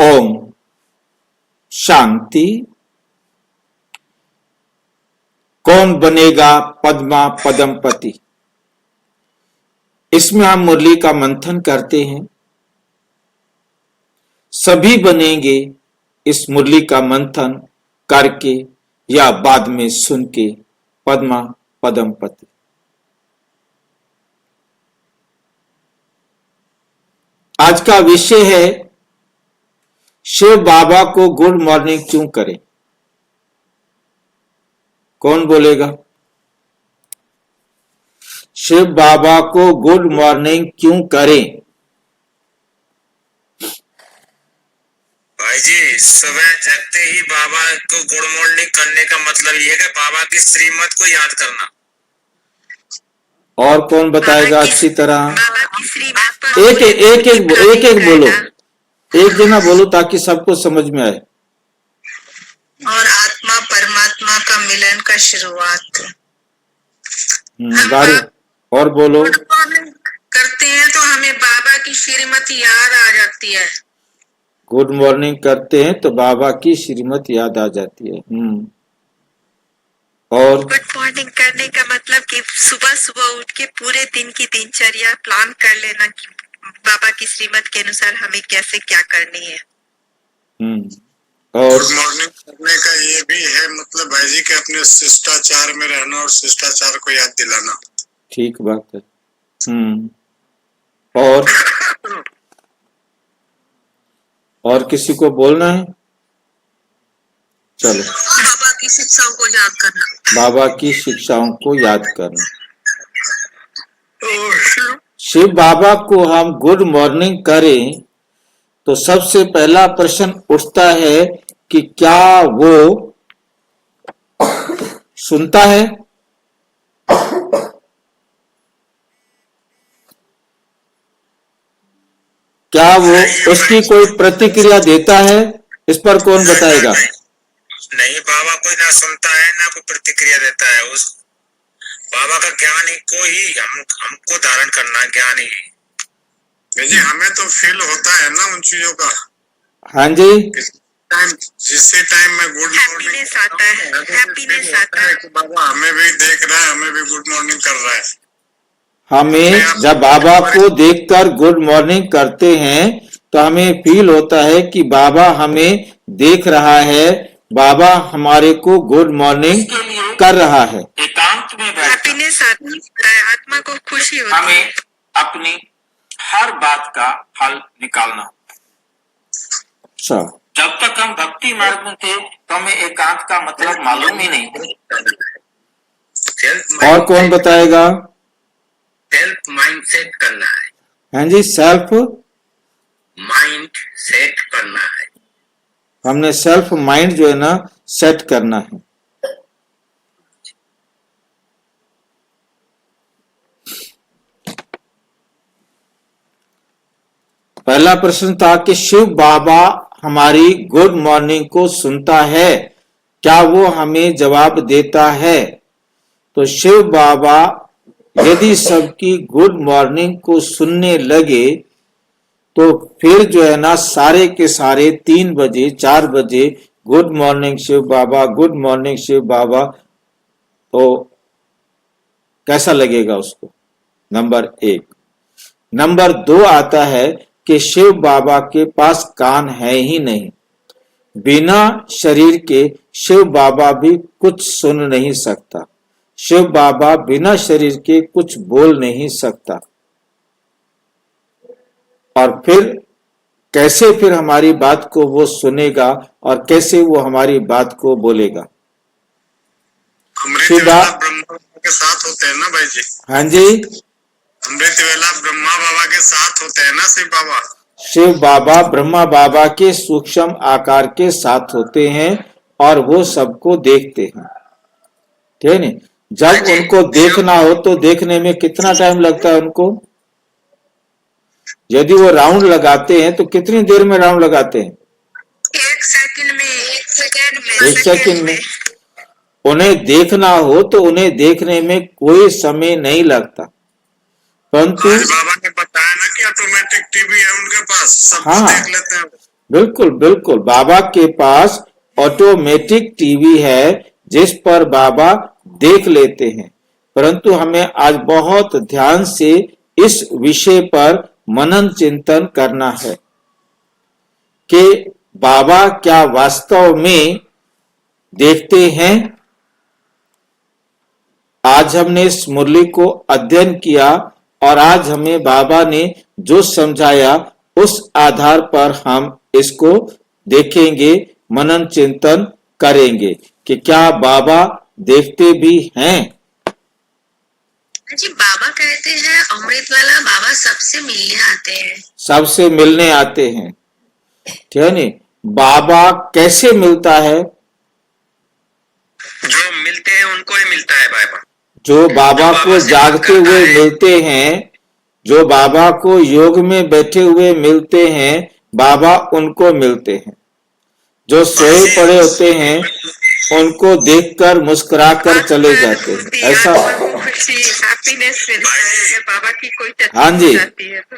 ओम शांति। कौन बनेगा पद्मा पदमपति? इसमें हम मुरली का मंथन करते हैं। सभी बनेंगे इस मुरली का मंथन करके या बाद में सुन के पद्मा पदमपति। आज का विषय है शिव बाबा को गुड मॉर्निंग क्यों करें। कौन बोलेगा? शिव बाबा को गुड मॉर्निंग क्यों करें? भाई जी, सुबह जगते ही बाबा को गुड मॉर्निंग करने का मतलब ये है कि बाबा की श्रीमत को याद करना। और कौन बताएगा अच्छी तरह? एक बोलो, एक जना बोलो ताकि सबको समझ में आए। और आत्मा परमात्मा का मिलन का शुरुआत। गाड़ी और बोलो। करते हैं तो हमें बाबा की श्रीमत याद आ जाती है। गुड मॉर्निंग करते हैं तो बाबा की श्रीमत याद आ जाती है। और गुड मॉर्निंग करने का मतलब कि सुबह सुबह उठ के पूरे दिन की दिनचर्या प्लान कर लेना कि बाबा की श्रीमत के अनुसार हमें कैसे क्या करनी है। और गुड मॉर्निंग करने का ये भी है मतलब भाई जी कि अपने शिष्टाचार में रहना और शिष्टाचार को याद दिलाना। ठीक बात है। और किसी को बोलना है? चलो। बाबा की शिक्षाओं को याद करना। बाबा की शिक्षाओं को याद करना। शिव बाबा को हम गुड मॉर्निंग करें तो सबसे पहला प्रश्न उठता है कि क्या वो सुनता है? क्या वो उसकी कोई प्रतिक्रिया देता है? इस पर कौन बताएगा? नहीं, बाबा कोई ना सुनता है ना कोई प्रतिक्रिया देता है। उस बाबा का ज्ञान ही को ही हमको धारण करना, ज्ञान ही जी हमें तो फील होता है ना उन चीजों का। हाँ जी, जिससे टाइम में गुड हैप्पीनेस आता है, हैप्पीनेस आता है कि बाबा हमें भी देख रहा है, हमें भी गुड मॉर्निंग कर रहा है। हमें जब बाबा को देखकर गुड मॉर्निंग करते हैं तो हमें फील होता है कि बाबा हमें देख रहा है, बाबा हमारे को गुड मॉर्निंग कर रहा है। एकांत में हैप्पीनेस आता है, आत्मा को खुशी होती है। हमें अपनी हर बात का हल निकालना। अच्छा, जब तक हम भक्ति मार्ग में थे तो हमें एकांत का मतलब मालूम ही नहीं। और कौन बताएगा? सेल्फ माइंड सेट करना है। हाँ जी, सेल्फ माइंड सेट करना है। हमने सेल्फ माइंड जो है ना सेट करना है। पहला प्रश्न था कि शिव बाबा हमारी गुड मॉर्निंग को सुनता है, क्या वो हमें जवाब देता है? तो शिव बाबा यदि सबकी गुड मॉर्निंग को सुनने लगे तो फिर जो है ना सारे के सारे 3 बजे 4 बजे गुड मॉर्निंग शिव बाबा, गुड मॉर्निंग शिव बाबा, तो कैसा लगेगा उसको? नंबर 1। नंबर 2 आता है कि शिव बाबा के पास कान है ही नहीं, बिना शरीर के शिव बाबा भी कुछ सुन नहीं सकता, शिव बाबा बिना शरीर के कुछ बोल नहीं सकता। और फिर कैसे फिर हमारी बात को वो सुनेगा और कैसे वो हमारी बात को बोलेगा? अमृत वेला ब्रह्मा के साथ होते हैं ना भाई जी। हाँ जी, अमृत वेला ब्रह्मा बाबा के साथ होते हैं ना शिव बाबा। शिव बाबा ब्रह्मा बाबा के सूक्ष्म आकार के साथ होते हैं और वो सबको देखते हैं। ठीक है। जब उनको देखना हो तो देखने में कितना टाइम लगता है उनको? यदि वो राउंड लगाते हैं तो कितनी देर में राउंड लगाते हैं? 1 सेकंड में, 1 सेकंड में। उन्हें देखना हो तो उन्हें देखने में कोई समय नहीं लगता, परंतु बाबा ने बताया ना कि ऑटोमेटिक टीवी है उनके पास, सब हाँ, देख लेते हैं। बिल्कुल बिल्कुल, बाबा के पास ऑटोमेटिक टीवी है जिस पर बाबा देख लेते हैं, परंतु हमें आज बहुत ध्यान से इस विषय पर मनन चिंतन करना है कि बाबा क्या वास्तव में देखते हैं। आज हमने इस मुरली को अध्ययन किया और आज हमें बाबा ने जो समझाया उस आधार पर हम इसको देखेंगे, मनन चिंतन करेंगे कि क्या बाबा देखते भी हैं। जी बाबा कहते हैं अमृत वाला बाबा सबसे मिलने आते हैं। सबसे मिलने आते हैं, ठीक है नहीं। बाबा कैसे मिलता है? जो मिलते हैं उनको ही मिलता है बाबा। जो बाबा को जागते हुए मिलते हैं, जो बाबा को योग में बैठे हुए मिलते हैं, बाबा उनको मिलते हैं। जो सोए पड़े होते हैं उनको देखकर मुस्कुराकर चले जाते हैं। ऐसा हैप्पीनेस बाबा की कोई टच हाँ जी, जाती है तो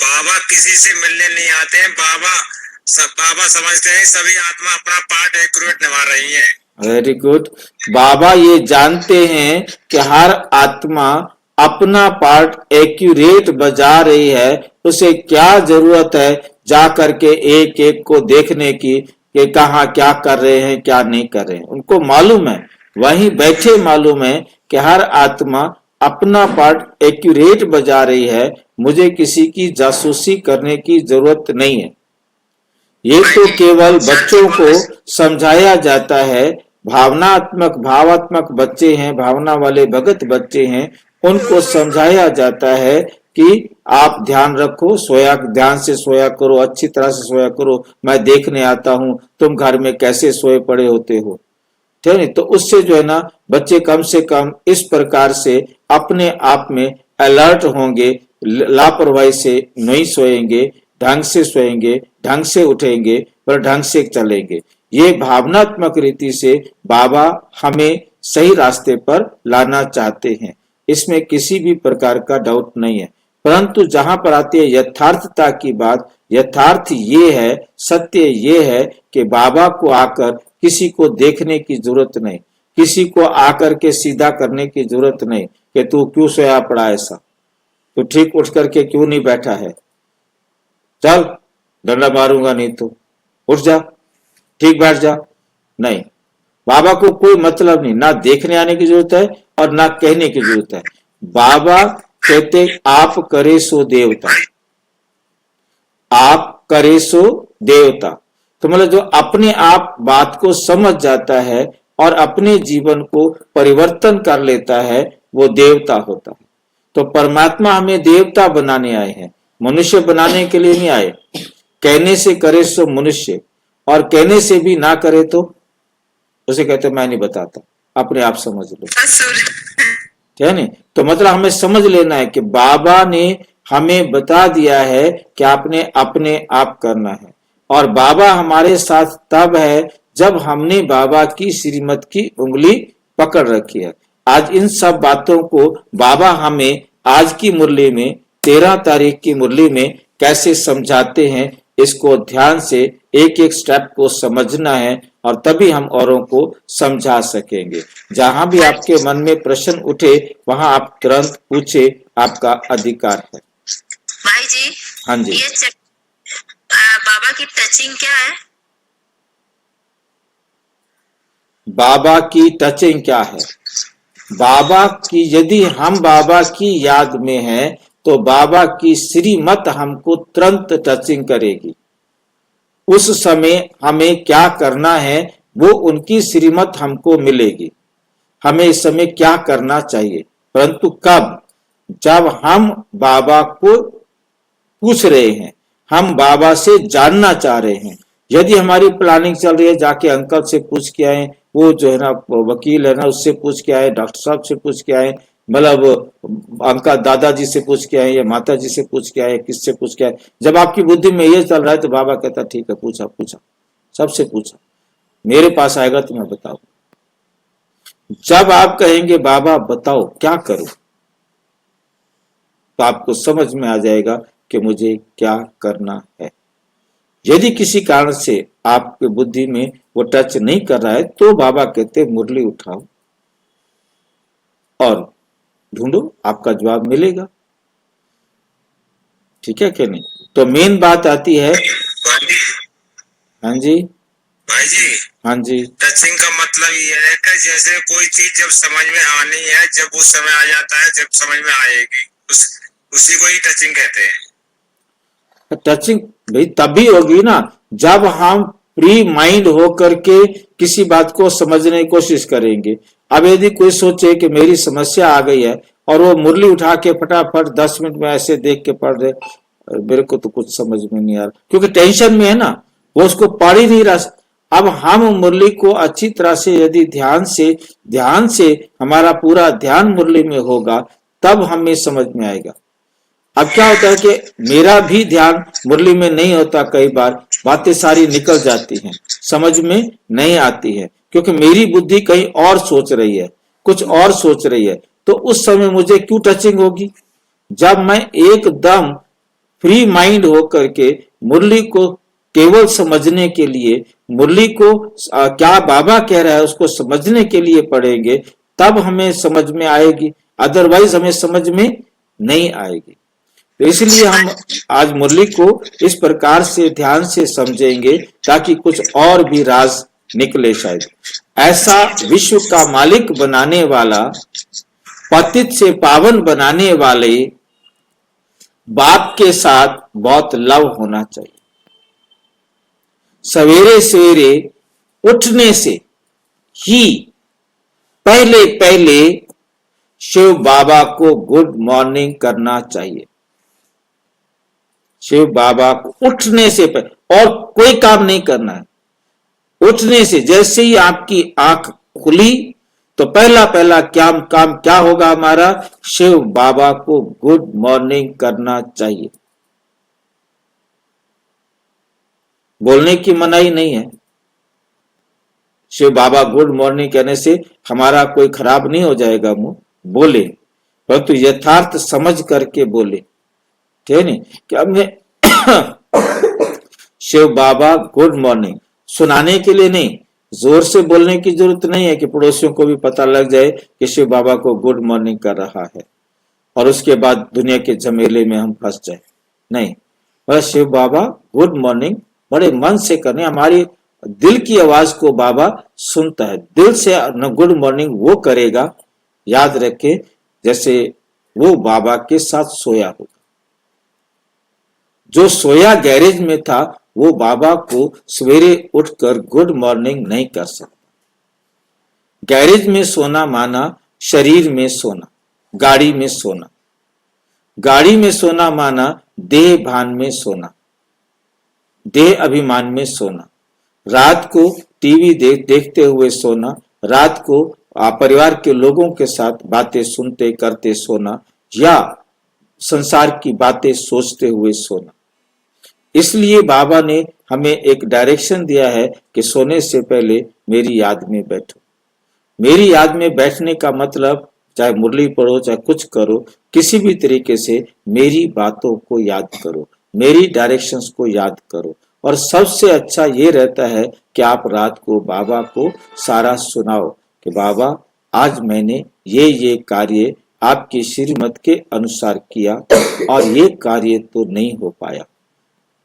बाबा किसी से मिलने नहीं आते हैं। बाबा समझते हैं सभी आत्मा अपना पार्ट एक्यूरेट निभा रही है। Very good. बाबा ये जानते हैं कि हर आत्मा अपना पार्ट एक्यूरेट बजा रही है, उसे क्या जरूरत है जा करके एक एक को देखने की कि कहाँ क्या कर रहे हैं क्या नहीं कर रहे हैं। उनको मालूम है, वहीं बैठे मालूम है कि हर आत्मा अपना पार्ट एक्यूरेट बजा रही है, मुझे किसी की जासूसी करने की जरूरत नहीं है। ये तो केवल बच्चों को समझाया जाता है। भावात्मक बच्चे हैं, भावना वाले भगत बच्चे हैं, उनको समझाया जाता है कि आप ध्यान रखो, सोया ध्यान से सोया करो, अच्छी तरह से सोया करो, मैं देखने आता हूं तुम घर में कैसे सोए पड़े होते हो, ठीक है। तो उससे जो है ना बच्चे कम से कम इस प्रकार से अपने आप में अलर्ट होंगे, लापरवाही से नहीं सोएंगे, ढंग से सोएंगे, ढंग से उठेंगे, पर ढंग से चलेंगे। ये भावनात्मक रीति से बाबा हमें सही रास्ते पर लाना चाहते हैं, इसमें किसी भी प्रकार का डाउट नहीं है। परंतु जहां पर आती है यथार्थता की बात, यथार्थ ये है, सत्य ये है कि बाबा को आकर किसी को देखने की जरूरत नहीं, किसी को आकर के सीधा करने की जरूरत नहीं कि तू क्यों सोया पड़ा, ऐसा तो ठीक उठ करके क्यों नहीं बैठा है, चल डंडा मारूंगा नहीं तो उठ जा, ठीक बैठ जा। नहीं, बाबा को कोई मतलब नहीं, ना देखने आने की जरूरत है और ना कहने की जरूरत है। बाबा कहते आप करे सो देवता, आप करे सो देवता। तो मतलब जो अपने आप बात को समझ जाता है और अपने जीवन को परिवर्तन कर लेता है वो देवता होता है। तो परमात्मा हमें देवता बनाने आए हैं, मनुष्य बनाने के लिए नहीं आए। कहने से करे सो मनुष्य, और कहने से भी ना करे तो उसे कहते मैं नहीं बताता, अपने आप समझ लो, ठीक है नहीं। तो मतलब हमें समझ लेना है कि बाबा ने हमें बता दिया है कि आपने अपने आप करना है, और बाबा हमारे साथ तब है जब हमने बाबा की श्रीमत की उंगली पकड़ रखी है। आज इन सब बातों को बाबा हमें आज की मुरली में 13 तारीख की मुरली में कैसे समझाते हैं, इसको ध्यान से एक एक स्टेप को समझना है और तभी हम औरों को समझा सकेंगे। जहां भी आपके मन में प्रश्न उठे वहां आप तुरंत पूछे, आपका अधिकार है। भाई जी, हाँ जी, ये बाबा की टचिंग क्या है? बाबा की टचिंग क्या है? बाबा की, यदि हम बाबा की याद में हैं तो बाबा की श्रीमत हमको तुरंत टचिंग करेगी। उस समय हमें क्या करना है वो उनकी श्रीमत हमको मिलेगी, हमें इस समय क्या करना चाहिए। परंतु कब? जब हम बाबा को पूछ रहे हैं, हम बाबा से जानना चाह रहे हैं। यदि हमारी प्लानिंग चल रही है जाके अंकल से पूछ के आए, वो जो है ना वकील है ना उससे पूछ के आए, डॉक्टर साहब से पूछ के आए, मतलब अंकल दादाजी से पूछ के आए या माता जी से पूछ के आए, किससे पूछ के आए। जब आपकी बुद्धि में ये चल रहा है तो बाबा कहता ठीक है, पूछा पूछा, सबसे पूछा, मेरे पास आएगा तो मैं बताऊं। जब आप कहेंगे बाबा बताओ क्या करूं, तो आपको समझ में आ जाएगा कि मुझे क्या करना है। यदि किसी कारण से आपके बुद्धि में वो टच नहीं कर रहा है तो बाबा कहते मुरली उठाओ और ढूंढो, आपका जवाब मिलेगा। ठीक है कि नहीं? तो मेन बात आती है। हाँ जी भाई जी, हाँ जी, टचिंग का मतलब ये है कि जैसे कोई चीज जब समझ में आनी है, जब वो समय आ जाता है, जब समझ में आएगी, उसी को ही टचिंग कहते हैं। टचिंग भाई तभी होगी ना जब हम फ्री माइंड होकर के किसी बात को समझने की कोशिश करेंगे। अब यदि कोई सोचे कि मेरी समस्या आ गई है और वो मुरली उठा के फटाफट 10 मिनट में ऐसे देख के पढ़ दे, मेरे को तो कुछ समझ में नहीं आ रहा, क्योंकि टेंशन में है ना, वो उसको पढ़ ही नहीं रहा। अब हम मुरली को अच्छी तरह से यदि ध्यान से हमारा पूरा ध्यान मुरली में होगा तब हमें समझ में आएगा। अब क्या होता है कि मेरा भी ध्यान मुरली में नहीं होता, कई बार बातें सारी निकल जाती हैं, समझ में नहीं आती है, क्योंकि मेरी बुद्धि कहीं और सोच रही है, कुछ और सोच रही है। तो उस समय मुझे क्यों टचिंग होगी? जब मैं एकदम फ्री माइंड होकर के मुरली को केवल समझने के लिए, मुरली को क्या बाबा कह रहा है उसको समझने के लिए पढ़ेंगे, तब हमें समझ में आएगी, अदरवाइज हमें समझ में नहीं आएगी। तो इसलिए हम आज मुरली को इस प्रकार से ध्यान से समझेंगे ताकि कुछ और भी राज निकले। शायद ऐसा विश्व का मालिक बनाने वाला, पतित से पावन बनाने वाले बाप के साथ बहुत लव होना चाहिए। सवेरे सवेरे उठने से ही पहले पहले शिव बाबा को गुड मॉर्निंग करना चाहिए। शिव बाबा को उठने से पहले और कोई काम नहीं करना है। उठने से जैसे ही आपकी आंख खुली तो पहला काम क्या होगा हमारा? शिव बाबा को गुड मॉर्निंग करना चाहिए। बोलने की मनाही नहीं है। शिव बाबा गुड मॉर्निंग कहने से हमारा कोई खराब नहीं हो जाएगा मुंह, बोले, परंतु यथार्थ समझ करके बोले। ठीक है नहीं कि हमने शिव बाबा गुड मॉर्निंग सुनाने के लिए नहीं, जोर से बोलने की जरूरत नहीं है कि पड़ोसियों को भी पता लग जाए कि शिव बाबा को गुड मॉर्निंग कर रहा है और उसके बाद दुनिया के झमेले में हम फंस जाए। नहीं, बस शिव बाबा गुड मॉर्निंग बड़े मन से करने, हमारी दिल की आवाज को बाबा सुनता है। दिल से गुड मॉर्निंग वो करेगा, याद रखे, जैसे वो बाबा के साथ सोया होगा। जो सोया गैरेज में था वो बाबा को सवेरे उठकर गुड मॉर्निंग नहीं कर सकता। गैरेज में सोना माना शरीर में सोना, गाड़ी में सोना। गाड़ी में सोना माना देह भान में सोना, देह अभिमान में सोना। रात को टीवी देखते हुए सोना, रात को परिवार के लोगों के साथ बातें सुनते करते सोना, या संसार की बातें सोचते हुए सोना। इसलिए बाबा ने हमें एक डायरेक्शन दिया है कि सोने से पहले मेरी याद में बैठो। मेरी याद में बैठने का मतलब चाहे मुरली पढ़ो चाहे कुछ करो, किसी भी तरीके से मेरी बातों को याद करो, मेरी डायरेक्शंस को याद करो। और सबसे अच्छा ये रहता है कि आप रात को बाबा को सारा सुनाओ कि बाबा आज मैंने ये कार्य आपकी श्रीमत के अनुसार किया और ये कार्य तो नहीं हो पाया,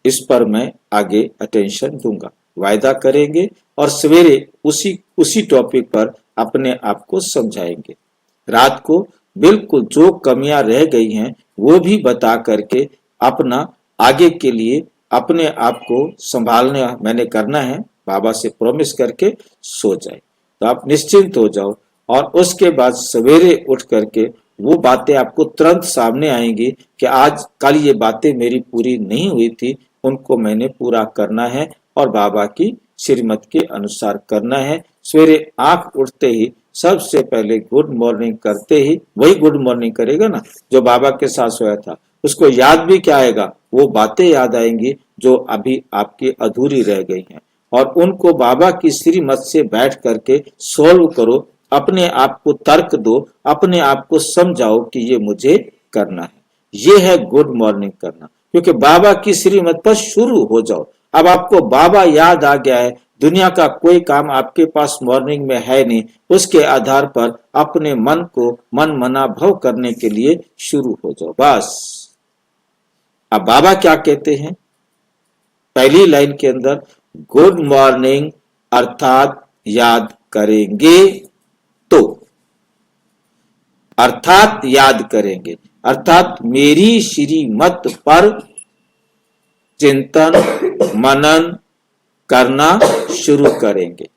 इस पर मैं आगे अटेंशन दूंगा। वायदा करेंगे और सवेरे उसी टॉपिक पर अपने आप को समझाएंगे। रात को बिल्कुल जो कमियां रह गई हैं वो भी बता करके अपना आगे के लिए अपने आप को संभालने मैंने करना है, बाबा से प्रॉमिस करके सो जाए। तो आप निश्चिंत हो जाओ और उसके बाद सवेरे उठ करके वो बातें आपको तुरंत सामने आएंगी कि आज कल ये बातें मेरी पूरी नहीं हुई थी, उनको मैंने पूरा करना है और बाबा की श्रीमत के अनुसार करना है। सवेरे आंख उठते ही सबसे पहले गुड मॉर्निंग करते ही वही गुड मॉर्निंग करेगा ना जो बाबा के साथ सोया था। उसको याद भी क्या आएगा? वो बातें याद आएंगी जो अभी आपकी अधूरी रह गई हैं, और उनको बाबा की श्रीमत से बैठ करके सोल्व करो। अपने आप को तर्क दो, अपने आप को समझाओ कि ये मुझे करना है। ये है गुड मॉर्निंग करना, क्योंकि बाबा की श्रीमत पर शुरू हो जाओ। अब आपको बाबा याद आ गया है, दुनिया का कोई काम आपके पास मॉर्निंग में है नहीं, उसके आधार पर अपने मन को मन मना भव करने के लिए शुरू हो जाओ बस। अब बाबा क्या कहते हैं पहली लाइन के अंदर, गुड मॉर्निंग अर्थात याद करेंगे तो, अर्थात याद करेंगे अर्थात मेरी श्रीमत पर चिंतन मनन करना शुरू करेंगे,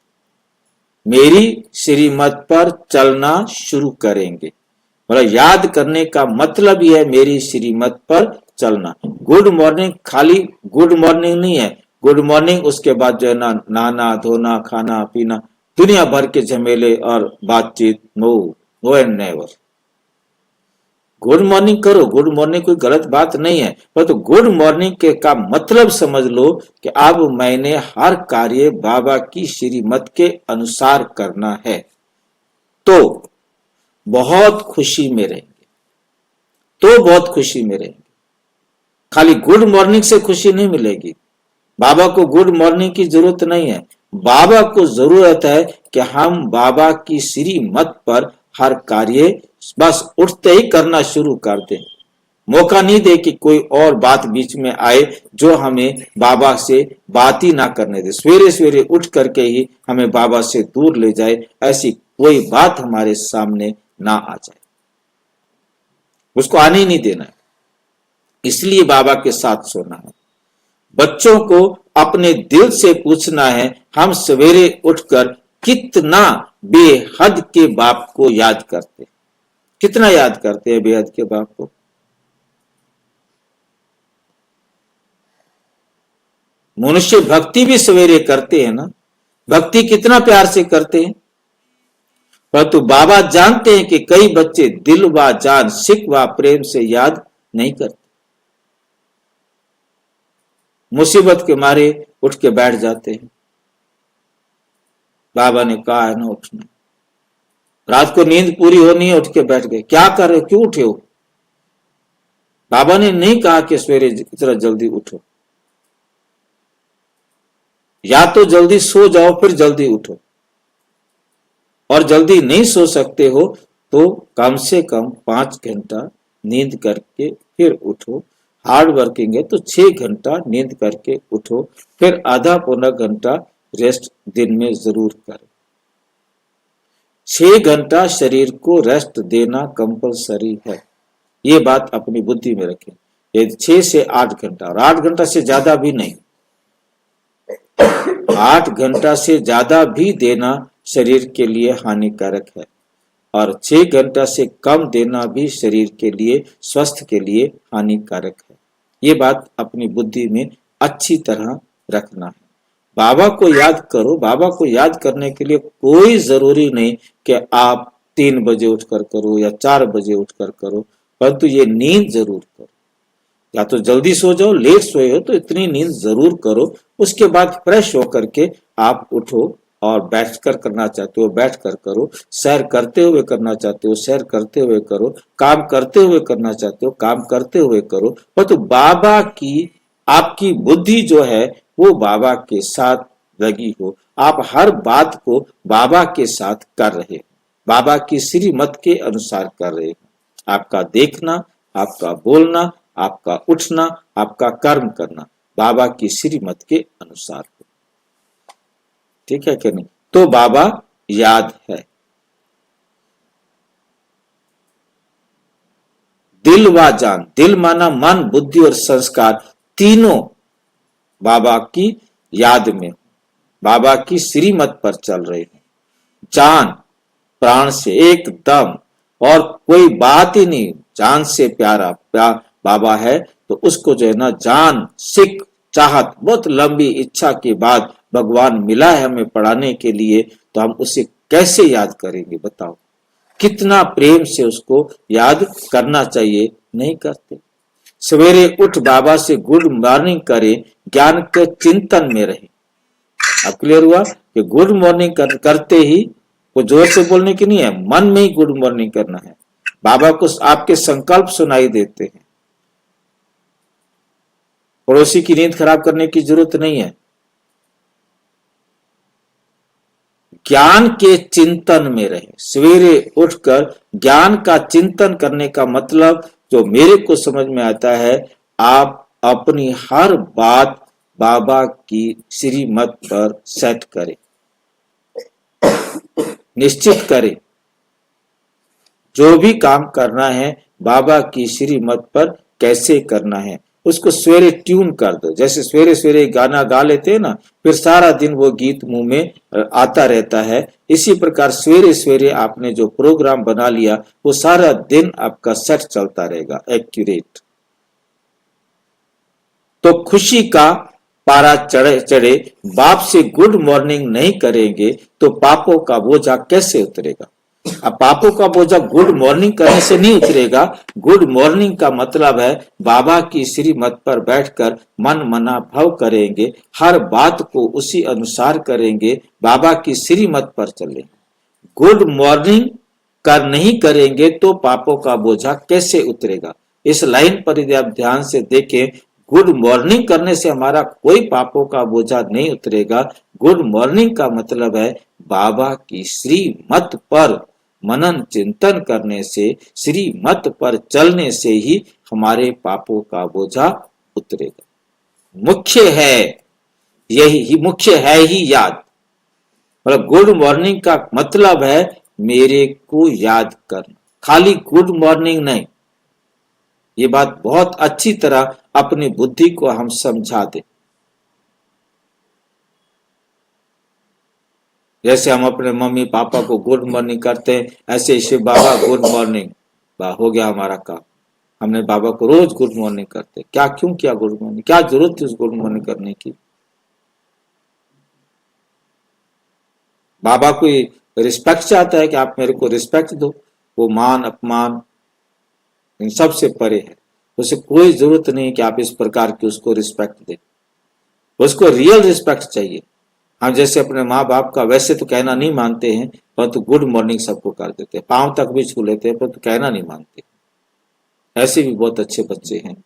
मेरी श्रीमत पर चलना शुरू करेंगे। मतलब याद करने का मतलब यह है मेरी श्रीमत पर चलना। गुड मॉर्निंग खाली गुड मॉर्निंग नहीं है, गुड मॉर्निंग उसके बाद जो है ना नहाना धोना खाना पीना दुनिया भर के झमेले और बातचीत, no and never. Good morning करो, गुड मॉर्निंग कोई गलत बात नहीं है, पर तो गुड मॉर्निंग के का मतलब समझ लो कि अब मैंने हर कार्य बाबा की श्रीमत के अनुसार करना है, तो बहुत खुशी में रहेंगे, तो बहुत खुशी में रहेंगे। खाली गुड मॉर्निंग से खुशी नहीं मिलेगी, बाबा को गुड मॉर्निंग की जरूरत नहीं है, बाबा को जरूरत है कि हम बाबा की श्रीमत पर हर कार्य बस उठते ही करना शुरू कर दें, मौका नहीं दे कि कोई और बात बीच में आए जो हमें बाबा से बात ही ना करने दे, सवेरे सवेरे उठ करके ही हमें बाबा से दूर ले जाए, ऐसी कोई बात हमारे सामने ना आ जाए, उसको आने ही नहीं देना है। इसलिए बाबा के साथ सोना है। बच्चों को अपने दिल से पूछना है, हम सवेरे उठकर कितना बेहद के बाप को याद करते, कितना याद करते हैं बेहद के बाप को। मनुष्य भक्ति भी सवेरे करते हैं ना, भक्ति कितना प्यार से करते हैं, परंतु बाबा जानते हैं कि कई बच्चे दिल व जान सिख व प्रेम से याद नहीं करते, मुसीबत के मारे उठ के बैठ जाते हैं। बाबा ने कहा है ना उठना, रात को नींद पूरी होनी है, उठ के बैठ गए, क्या कर रहे हो, क्यों उठे हो? बाबा ने नहीं कहा कि सवेरे इतना जल्दी उठो, या तो जल्दी सो जाओ फिर जल्दी उठो, और जल्दी नहीं सो सकते हो तो कम से कम 5 घंटा नींद करके फिर उठो, हार्ड वर्किंग है तो 6 घंटा नींद करके उठो, फिर आधा पौना घंटा रेस्ट दिन में जरूर करें। 6 घंटा शरीर को रेस्ट देना कंपलसरी है, ये बात अपनी बुद्धि में रखें। ये 6 से 8 घंटा, और 8 घंटा से ज्यादा भी नहीं, 8 घंटा से ज्यादा भी देना शरीर के लिए हानिकारक है, और 6 घंटा से कम देना भी शरीर के लिए स्वास्थ्य के लिए हानिकारक है। ये बात अपनी बुद्धि में अच्छी तरह रखना है। बाबा को याद करो, बाबा को याद करने के लिए कोई जरूरी नहीं कि आप 3 बजे उठकर करो या 4 बजे उठकर करो, परंतु ये नींद जरूर करो। या तो जल्दी सो जाओ, लेट सोए हो तो इतनी नींद जरूर करो, उसके बाद फ्रेश होकर के आप उठो, और बैठकर करना चाहते हो बैठकर करो, सैर करते हुए करना चाहते हो सैर करते हुए करो, काम करते हुए करना चाहते हो काम करते हुए करो, परंतु बाबा की आपकी बुद्धि जो है वो बाबा के साथ लगी हो, आप हर बात को बाबा के साथ कर रहे हो, बाबा की श्रीमत के अनुसार कर रहे हो। आपका देखना, आपका बोलना, आपका उठना, आपका कर्म करना बाबा की श्रीमत के अनुसार हो, ठीक है कि नहीं? तो बाबा याद है। दिल व जान, दिल माना मन बुद्धि और संस्कार, तीनों बाबा की याद में, बाबा की श्रीमत पर चल रहे हैं। जान प्राण से एकदम, और कोई बात ही नहीं, जान से प्यारा बाबा है तो उसको जो है ना जान सिख चाहत, बहुत लंबी इच्छा के बाद भगवान मिला है हमें पढ़ाने के लिए, तो हम उसे कैसे याद करेंगे बताओ? कितना प्रेम से उसको याद करना चाहिए, नहीं करते। सवेरे उठ बाबा से गुड मॉर्निंग करें, ज्ञान के चिंतन में रहे। अब क्लियर हुआ कि गुड मॉर्निंग करते ही वो जोर से बोलने की नहीं है, मन में ही गुड मॉर्निंग करना है। बाबा को आपके संकल्प सुनाई देते हैं, पड़ोसी की नींद खराब करने की जरूरत नहीं है। ज्ञान के चिंतन में रहे। सवेरे उठकर ज्ञान का चिंतन करने का मतलब जो मेरे को समझ में आता है, आप अपनी हर बात बाबा की श्रीमत पर सेट करें, निश्चित करें। जो भी काम करना है बाबा की श्रीमत पर कैसे करना है, उसको सवेरे ट्यून कर दो। जैसे सवेरे सवेरे गाना गा लेते हैं ना, फिर सारा दिन वो गीत मुंह में आता रहता है। इसी प्रकार सवेरे सवेरे आपने जो प्रोग्राम बना लिया वो सारा दिन आपका सेट चलता रहेगा, एक्यूरेट। तो खुशी का पारा चढ़े बाप से गुड मॉर्निंग नहीं करेंगे तो पापों का बोझा कैसे उतरेगा। अब पापों का बोझा गुड मॉर्निंग करने से नहीं उतरेगा। गुड मॉर्निंग का मतलब है बाबा की श्रीमत पर बैठकर मन मना भव करेंगे, हर बात को उसी अनुसार करेंगे, बाबा की श्रीमत पर चलेंगे। गुड मॉर्निंग कर नहीं करेंगे तो पापों का बोझा कैसे उतरेगा। इस लाइन पर यदि आप ध्यान से देखें, गुड मॉर्निंग करने से हमारा कोई पापों का बोझा नहीं उतरेगा। गुड मॉर्निंग का मतलब है बाबा की श्रीमत पर मनन चिंतन करने से, श्रीमत पर चलने से ही हमारे पापों का बोझा उतरेगा। मुख्य है यही, मुख्य है ही याद। मतलब गुड मॉर्निंग का मतलब है मेरे को याद करना, खाली गुड मॉर्निंग नहीं। ये बात बहुत अच्छी तरह अपनी बुद्धि को हम समझा दें। जैसे हम अपने मम्मी पापा को गुड मॉर्निंग करते हैं, ऐसे शिव बाबा गुड मॉर्निंग, हो गया हमारा काम। हमने बाबा को रोज गुड मॉर्निंग करते। क्या क्यों किया गुड मॉर्निंग, क्या जरूरत थी उस गुड मॉर्निंग करने की। बाबा को रिस्पेक्ट चाहता है कि आप मेरे को रिस्पेक्ट दो। वो मान अपमान इन सब से परे है। उसे कोई जरूरत नहीं कि आप इस प्रकार की उसको रिस्पेक्ट दें। उसको रियल रिस्पेक्ट चाहिए। हम जैसे अपने माँ बाप का वैसे तो कहना नहीं मानते हैं, परंतु गुड मॉर्निंग सबको कर देते हैं, पांव तक भी छू लेते हैं, परंतु कहना नहीं मानते। ऐसे भी बहुत अच्छे बच्चे हैं।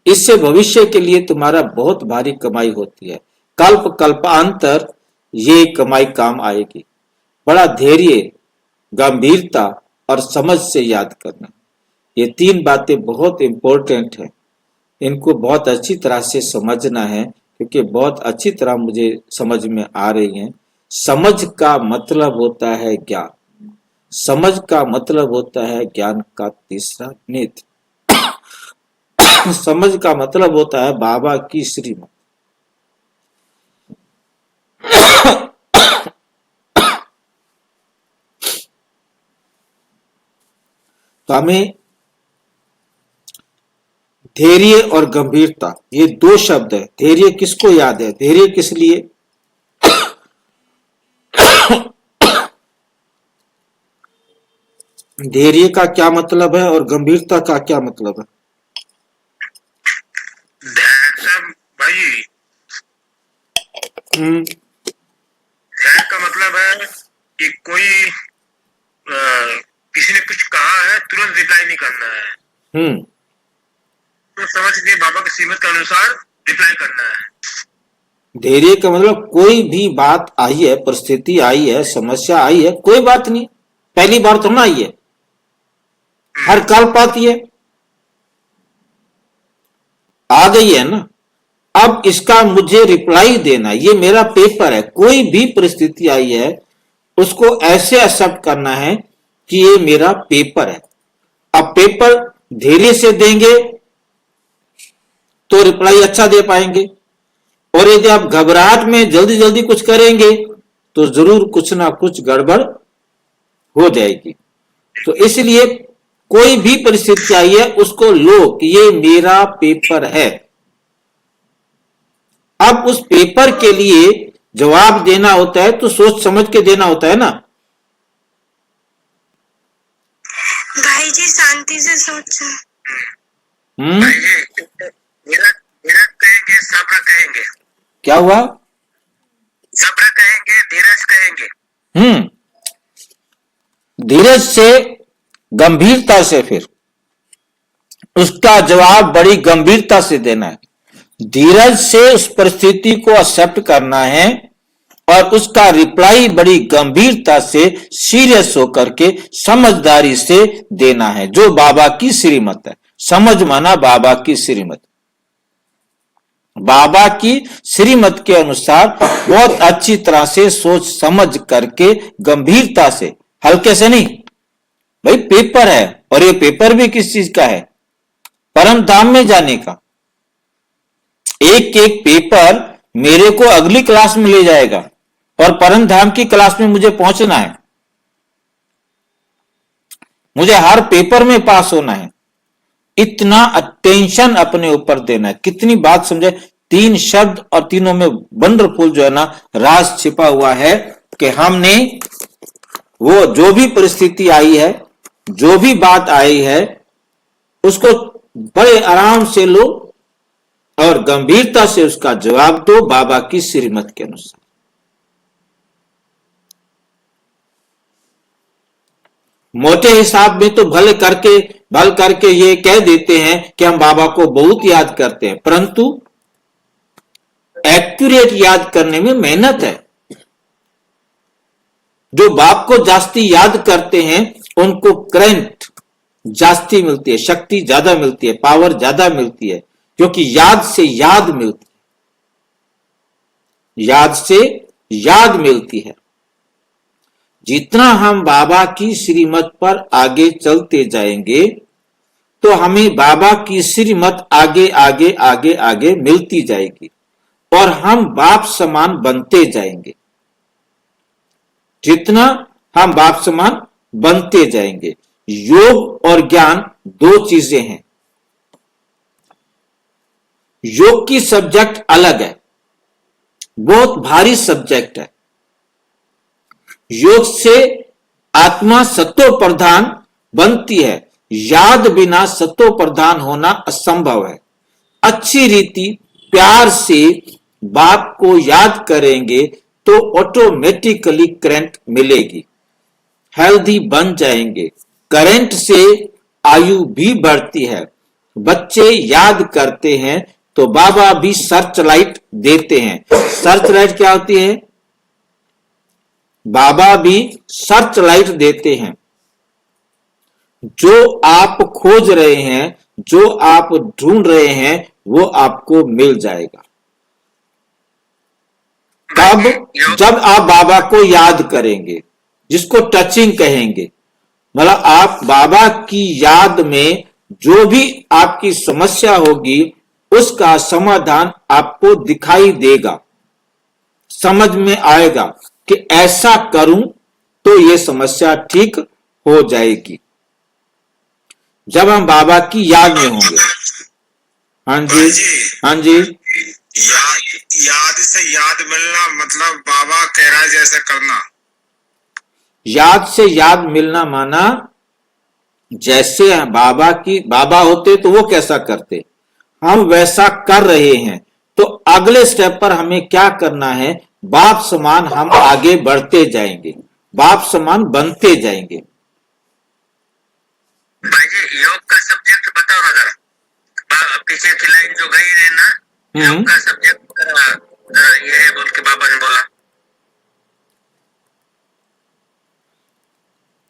इससे भविष्य के लिए तुम्हारा बहुत भारी कमाई होती है। कल्प कल्पांतर ये कमाई काम आएगी। बड़ा धैर्य, गंभीरता और समझ से याद करना, ये तीन बातें बहुत इंपॉर्टेंट है। इनको बहुत अच्छी तरह से समझना है, क्योंकि बहुत अच्छी तरह मुझे समझ में आ रही हैं। समझ का मतलब होता है ज्ञान। समझ का मतलब होता है ज्ञान का तीसरा नेत्र। समझ का मतलब होता है बाबा की श्रीमत। तो हमें धैर्य और गंभीरता, ये दो शब्द है। धैर्य किसको याद है, धैर्य किस लिए। धैर्य का क्या मतलब है और गंभीरता का क्या मतलब है। भाई ध्यान का मतलब है कि कोई किसी ने कुछ कहा है, तुरंत रिप्लाई नहीं करना है। तो समझ के बाबा की श्रीमत के अनुसार रिप्लाई करना है। धैर्य का मतलब कोई भी बात आई है, परिस्थिति आई है, समस्या आई है, कोई बात नहीं, पहली बार तो ना आई है, हर कल्प आती है, आ गई है ना। अब इसका मुझे रिप्लाई देना, ये मेरा पेपर है। कोई भी परिस्थिति आई है उसको ऐसे एक्सेप्ट करना है कि ये मेरा पेपर है। अब पेपर धैर्य से देंगे तो रिप्लाई अच्छा दे पाएंगे, और यदि आप घबराहट में जल्दी जल्दी कुछ करेंगे तो जरूर कुछ ना कुछ गड़बड़ हो जाएगी। तो इसलिए कोई भी परिस्थिति आई है उसको लो कि ये मेरा पेपर है। अब उस पेपर के लिए जवाब देना होता है तो सोच समझ के देना होता है ना। भाई जी शांति से सोचो। मेरा कहेंगे, सब्र कहेंगे। क्या हुआ? सब्र कहेंगे, धीरज कहेंगे। धीरज से, गंभीरता से, फिर उसका जवाब बड़ी गंभीरता से देना है, धीरज से उस परिस्थिति को एक्सेप्ट करना है और उसका रिप्लाई बड़ी गंभीरता से, सीरियस होकर के, समझदारी से देना है, जो बाबा की श्रीमत है। समझ माना बाबा की श्रीमत, बाबा की श्रीमत के अनुसार बहुत अच्छी तरह से सोच समझ करके, गंभीरता से, हल्के से नहीं। भाई पेपर है, और ये पेपर भी किस चीज का है? परम धाम में जाने का। एक एक पेपर मेरे को अगली क्लास में ले जाएगा और परम धाम की क्लास में मुझे पहुंचना है, मुझे हर पेपर में पास होना है। इतना अटेंशन अपने ऊपर देना है। कितनी बात समझे, 3 शब्द और तीनों में वंडरफुल जो है ना राज छिपा हुआ है कि हमने वो जो भी परिस्थिति आई है, जो भी बात आई है, उसको बड़े आराम से लो और गंभीरता से उसका जवाब दो बाबा की श्रीमत के अनुसार। मोटे हिसाब में तो भल करके ये कह देते हैं कि हम बाबा को बहुत याद करते हैं, परंतु एक्यूरेट याद करने में मेहनत है। जो बाप को जास्ती याद करते हैं उनको करंट जास्ती मिलती है, शक्ति ज्यादा मिलती है, पावर ज्यादा मिलती है, क्योंकि याद से याद मिलती है, याद से याद मिलती है। जितना हम बाबा की श्रीमत पर आगे चलते जाएंगे तो हमें बाबा की श्रीमत आगे आगे आगे आगे मिलती जाएगी और हम बाप समान बनते जाएंगे। जितना हम बाप समान बनते जाएंगे। योग और ज्ञान 2 चीजें हैं। योग की सब्जेक्ट अलग है, बहुत भारी सब्जेक्ट है। योग से आत्मा सत्व प्रधान बनती है, याद बिना सत्व प्रधान होना असंभव है। अच्छी रीति प्यार से बाप को याद करेंगे तो ऑटोमेटिकली करंट मिलेगी, हेल्दी बन जाएंगे। करंट से आयु भी बढ़ती है। बच्चे याद करते हैं तो बाबा भी सर्च लाइट देते हैं। सर्च लाइट क्या होती है? बाबा भी सर्च लाइट देते हैं। जो आप खोज रहे हैं, जो आप ढूंढ रहे हैं, वो आपको मिल जाएगा। तब जब आप बाबा को याद करेंगे, जिसको टचिंग कहेंगे, मतलब आप बाबा की याद में जो भी आपकी समस्या होगी उसका समाधान आपको दिखाई देगा, समझ में आएगा कि ऐसा करूं तो ये समस्या ठीक हो जाएगी, जब हम बाबा की याद में होंगे। हाँ जी, हाँ जी। याद से याद मिलना मतलब बाबा कह रहा है जैसे करना। याद से याद मिलना माना जैसे बाबा होते तो वो कैसा करते, हम वैसा कर रहे हैं। तो अगले स्टेप पर हमें क्या करना है? बाप समान हम आगे बढ़ते जाएंगे, बाप समान बनते जाएंगे। भाई जी योग का सब्जेक्ट बताओ ना जरा, पीछे की लाइन जो गई है ना, योग का सब्जेक्ट ये बोल के बाबा ने बोला।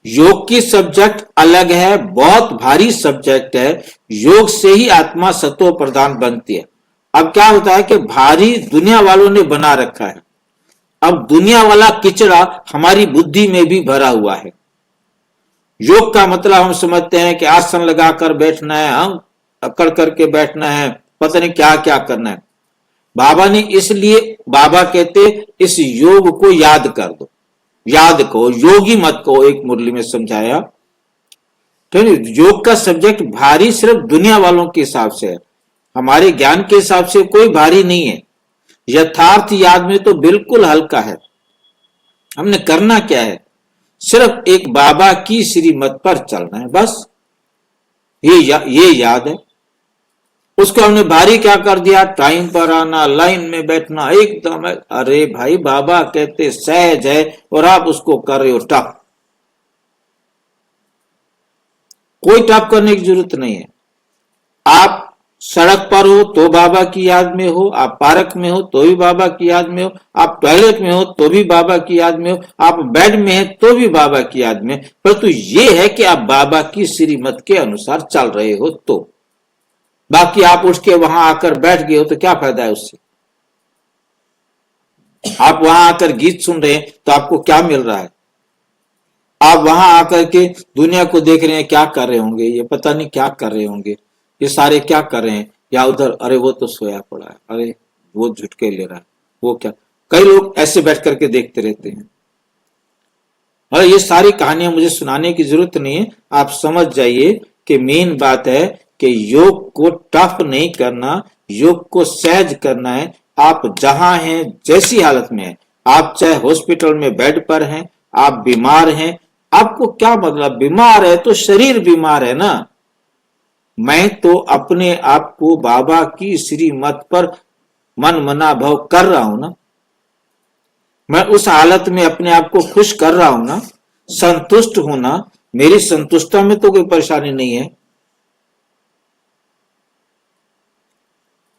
योग की सब्जेक्ट अलग है, बहुत भारी सब्जेक्ट है। योग से ही आत्मा सत्व प्रधान बनती है। अब क्या होता है कि भारी दुनिया वालों ने बना रखा है। अब दुनिया वाला किचड़ा हमारी बुद्धि में भी भरा हुआ है। योग का मतलब हम समझते हैं कि आसन लगाकर बैठना है, हम अकड़ करके बैठना है, पता नहीं क्या क्या करना है। बाबा ने इसलिए बाबा कहते इस योग को याद कर दो, याद को, योगी मत को, एक मुरली में समझाया। तो योग का सब्जेक्ट भारी सिर्फ दुनिया वालों के हिसाब से है, हमारे ज्ञान के हिसाब से कोई भारी नहीं है। यथार्थ याद में तो बिल्कुल हल्का है। हमने करना क्या है? सिर्फ एक बाबा की श्रीमत पर चलना है, बस ये याद है। उसको हमने भारी क्या कर दिया? टाइम पर आना, लाइन में बैठना, एकदम। अरे भाई बाबा कहते सहज है और आप उसको कर रहे हो टफ। कोई टफ करने की जरूरत नहीं है। आप सड़क पर हो तो बाबा की याद में हो, आप पार्क में हो तो भी बाबा की याद में हो, आप टॉयलेट में हो तो भी बाबा की याद में हो, आप बेड में हैं तो भी बाबा की याद में। परंतु ये है कि आप बाबा की श्रीमत के अनुसार चल रहे हो तो। बाकी आप उठ के वहां आकर बैठ गए हो तो क्या फायदा है उससे? आप वहां आकर गीत सुन रहे हैं तो आपको क्या मिल रहा है? आप वहां आकर के दुनिया को देख रहे हैं, क्या कर रहे होंगे, ये पता नहीं क्या कर रहे होंगे, ये सारे क्या कर रहे हैं, या उधर अरे वो तो सोया पड़ा है, अरे वो झुटके ले रहा है, वो क्या। कई लोग ऐसे बैठ करके देखते रहते हैं। और ये सारी कहानियां मुझे सुनाने की जरूरत नहीं है, आप समझ जाइए कि मेन बात है कि योग को टफ नहीं करना, योग को सहज करना है। आप जहां हैं, जैसी हालत में हैं, आप चाहे हॉस्पिटल में बेड पर हैं, आप बीमार हैं, आपको क्या मतलब, बीमार है तो शरीर बीमार है ना। मैं तो अपने आप को बाबा की श्रीमत पर मन मना भाव कर रहा हूं ना, मैं उस हालत में अपने आप को खुश कर रहा हूं ना, संतुष्ट हूं ना, मेरी संतुष्टता में तो कोई परेशानी नहीं है।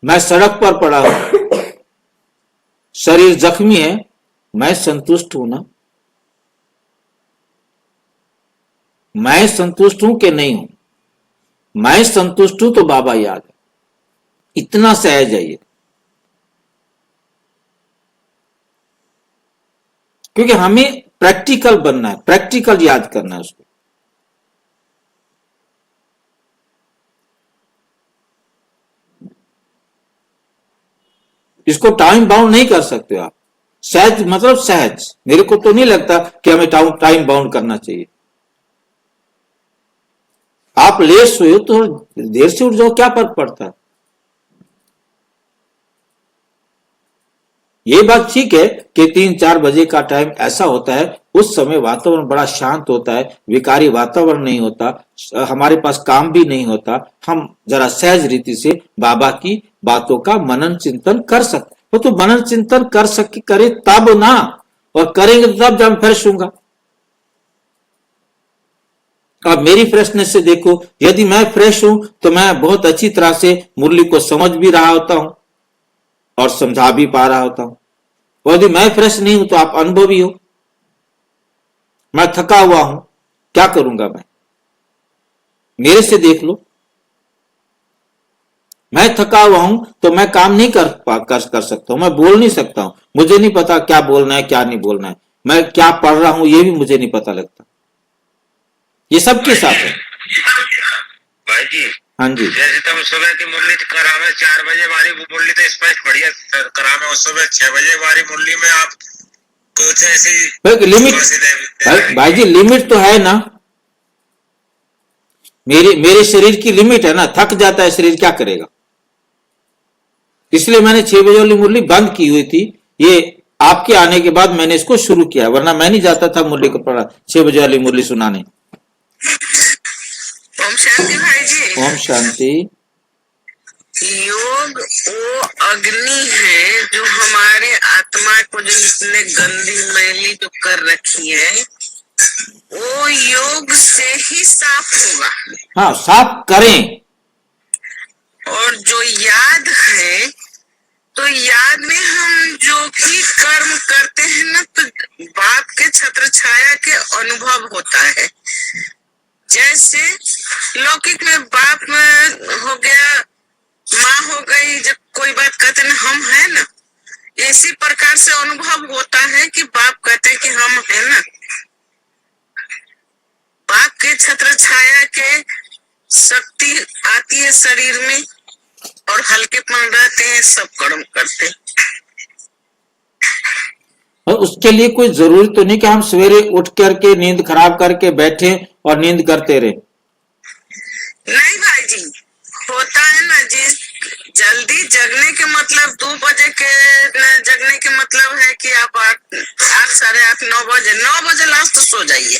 मैं सड़क पर पड़ा हूं, शरीर जख्मी है, मैं संतुष्ट हूं ना, मैं संतुष्ट हूं कि नहीं हूं? मैं संतुष्ट हूं तो बाबा याद है, इतना सहज है ये। क्योंकि हमें प्रैक्टिकल बनना है, प्रैक्टिकल याद करना है उसको। इसको टाइम बाउंड नहीं कर सकते आप। सहज मतलब सहज, मेरे को तो नहीं लगता कि हमें टाइम बाउंड करना चाहिए। आप लेट सोए तो देर से उठ जाओ, क्या फर्क पड़ता है। ये बात ठीक है कि 3-4 बजे का टाइम ऐसा होता है, उस समय वातावरण बड़ा शांत होता है, विकारी वातावरण नहीं होता, हमारे पास काम भी नहीं होता, हम जरा सहज रीति से बाबा की बातों का मनन चिंतन कर सकते। वो तो मनन चिंतन कर सके, करे तब ना, और करेंगे तब जब मैं फ्रेश हूंगा। अब मेरी फ्रेशनेस से देखो, यदि मैं फ्रेश हूं तो मैं बहुत अच्छी तरह से मुरली को समझ भी रहा होता हूं और समझा भी पा रहा होता हूं। और यदि मैं फ्रेश नहीं हूं तो आप अनुभवी हो, मैं थका हुआ हूं, क्या करूंगा मैं? मेरे से देख लो, मैं थका हुआ हूं तो मैं काम नहीं कर सकता हूं, मैं बोल नहीं सकता हूं, मुझे नहीं पता क्या बोलना है क्या नहीं बोलना है, मैं क्या पढ़ रहा हूं ये भी मुझे नहीं पता लगता। ये सबके साथ है भाई जी। हाँ जी, जैसे तुम सुबह की मुरली करावे 4 बजे वाली मुरली तो स्पष्ट बढ़िया करावे, और सुबह 6 बजे वाली मुरली में आप कुछ ऐसी लिमिट, भाई जी लिमिट तो है ना, मेरे शरीर की लिमिट है ना, थक जाता है शरीर, क्या करेगा। इसलिए मैंने 6 बजे वाली मुरली बंद की हुई थी, ये आपके आने के बाद मैंने इसको शुरू किया, वरना मैं नहीं जाता था मुरली को पढ़ा 6 बजे वाली मुरली सुनाने। ओम शांति भाई जी। ओम शांति। योग वो अग्नि है जो हमारे आत्मा को जो इतने गंदी मैली जो कर रखी है, वो योग से ही साफ होगा। हाँ, साफ करें। और जो याद है, तो याद में हम जो भी कर्म करते हैं ना, तो बाप के छत्र छाया के अनुभव होता है। जैसे लौकिक में बाप में हो गया, माँ हो गई, जब कोई बात कहते हैं हम है ना, इसी प्रकार से अनुभव होता है कि बाप कहते हैं कि हम है ना। बाप के छत्र छाया के शक्ति आती है शरीर में, और हल्केपन रहते हैं, सब कर्म करते हैं। और उसके लिए कोई जरूरी तो नहीं कि हम सवेरे उठ करके नींद खराब करके बैठे और नींद करते रहे। नहीं भाई जी, होता है ना जी, जल्दी जगने के मतलब 2 बजे के जगने के मतलब है कि आप 8, 8, 9 बजे लास्ट तो सो जाइए।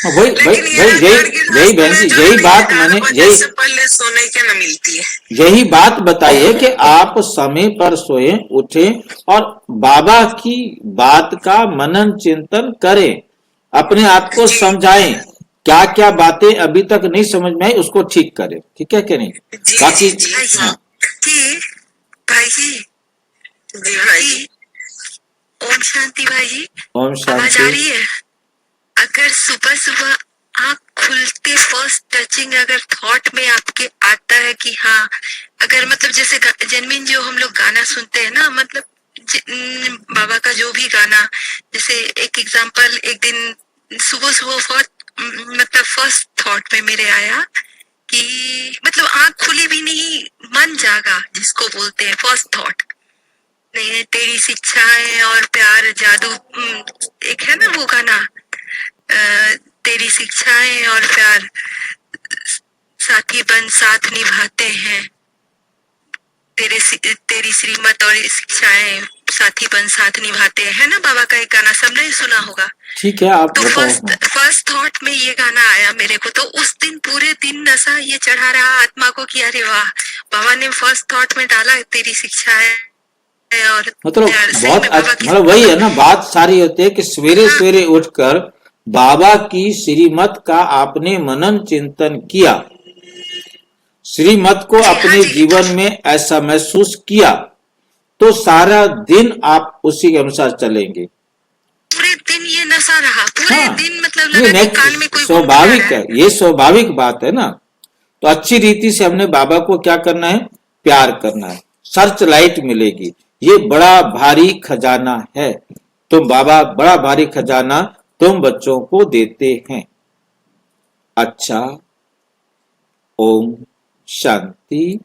वही बहन जी, यही बात मैंने, यही से पहले सोने के न मिलती है, यही बात बताइए कि आप समय पर सोए, उठें और बाबा की बात का मनन चिंतन करें, अपने आप को समझाएं। क्या क्या बातें अभी तक नहीं समझ में आई उसको ठीक करें, ठीक है कि नहीं? जी बाकी जी भाई हाँ, कि भाई जी जी भाई जी। ओम शांति भाई जी, ओम आवाज आ शांति। रही है? अगर सुबह सुबह आँख खुलते फर्स्ट टचिंग अगर थॉट में आपके आता है कि हाँ, अगर मतलब जैसे जेनविन जो हम लोग गाना सुनते हैं ना, मतलब बाबा का जो भी गाना, जैसे एक एग्जांपल, एक दिन सुबह सुबह मतलब फर्स्ट थॉट में मेरे आया कि मतलब आँख खुली भी नहीं, मन जागा जिसको बोलते हैं फर्स्ट थॉट, नहीं तेरी शिक्षाएं और प्यार जादू, एक है ना वो गाना, तेरी शिक्षाएं और प्यार साथी बन साथ निभाते हैं, तेरी श्रीमत और शिक्षाएं साथी बन साथ निभाते हैं, है ना बाबा का एक गाना, सबने सुना होगा। ठीक है, आप तो बताओ। फर्स्ट थॉट में ये गाना आया मेरे को, तो उस दिन पूरे दिन नशा ये चढ़ा रहा आत्मा को कि अरे वाह, बाबा ने फर्स्ट थॉट में डाला तेरी शिक्षाएं और मतलब प्यार, सही बहुत में बाबा की मतलब वही है ना, बात सारी होती है कि सवेरे सवेरे उठकर बाबा की श्रीमत का आपने मनन चिंतन किया, श्रीमत को अपने जीवन में ऐसा महसूस किया, तो सारा दिन आप उसी के अनुसार चलेंगे। पूरे दिन ये नशा रहा, पूरे हाँ, दिन मतलब ये लगा कि कान में कोई स्वाभाविक है, ये स्वाभाविक बात है ना। तो अच्छी रीति से हमने बाबा को क्या करना है, प्यार करना है, सर्च लाइट मिलेगी। ये बड़ा भारी खजाना है, तुम बाबा बड़ा भारी खजाना तुम बच्चों को देते हैं। अच्छा, ओम शांति।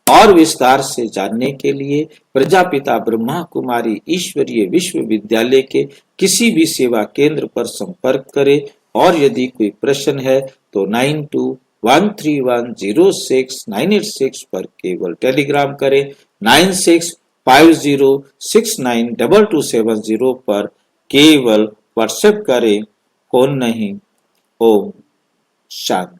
और विस्तार से जानने के लिए प्रजापिता ब्रह्मा कुमारी ईश्वरीय विश्वविद्यालय के किसी भी सेवा केंद्र पर संपर्क करें, और यदि कोई प्रश्न है तो 9213106986 पर केवल टेलीग्राम करें, 9650692270 पर केवल व्हाट्सएप करें, फोन नहीं। ओम शांति।